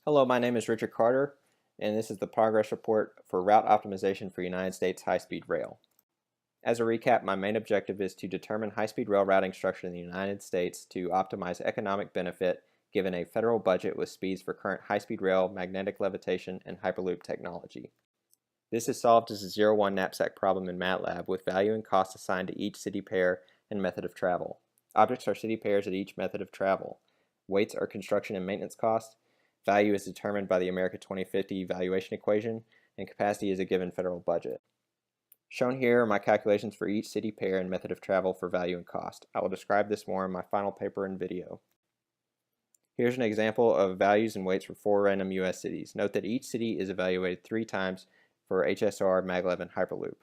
Hello, my name is Richard Carter, and this is the progress report for route optimization for United States high-speed rail. As a recap, my main objective is to determine high-speed rail routing structure in the United States to optimize economic benefit given a federal budget with speeds for current high-speed rail, magnetic levitation, and hyperloop technology. This is solved as a 0-1 knapsack problem in MATLAB with value and cost assigned to each city pair and method of travel. Objects are city pairs at each method of travel. Weights are construction and maintenance costs. Value is determined by the America 2050 valuation equation, and capacity is a given federal budget. Shown here are my calculations for each city pair and method of travel for value and cost. I will describe this more in my final paper and video. Here's an example of values and weights for 4 random US cities. Note that each city is evaluated 3 times for HSR, maglev, and hyperloop.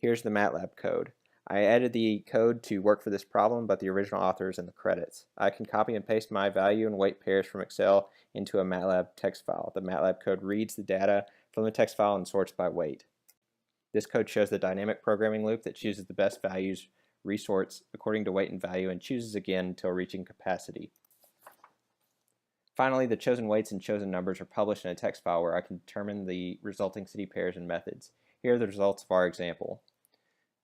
Here's the MATLAB code. I added the code to work for this problem, but the original author is in the credits. I can copy and paste my value and weight pairs from Excel into a MATLAB text file. The MATLAB code reads the data from the text file and sorts by weight. This code shows the dynamic programming loop that chooses the best values, resorts according to weight and value, and chooses again until reaching capacity. Finally, the chosen weights and chosen numbers are published in a text file where I can determine the resulting city pairs and methods. Here are the results of our example.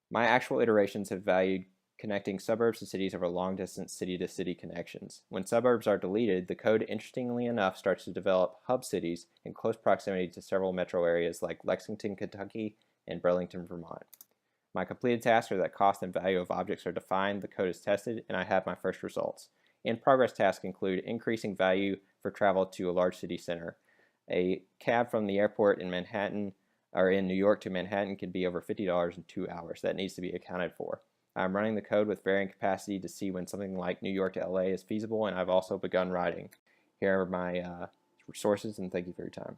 My actual iterations have valued connecting suburbs to cities over long-distance city-to-city connections. When suburbs are deleted, the code, interestingly enough, starts to develop hub cities in close proximity to several metro areas like Lexington, Kentucky, and Burlington, Vermont. My completed tasks are that cost and value of objects are defined, the code is tested, and I have my first results. In-progress tasks include increasing value for travel to a large city center. A cab from the airport in Manhattan or in New York to Manhattan can be over $50 in 2 hours. That needs to be accounted for. I'm running the code with varying capacity to see when something like New York to LA is feasible, and I've also begun writing. Here are my sources, and thank you for your time.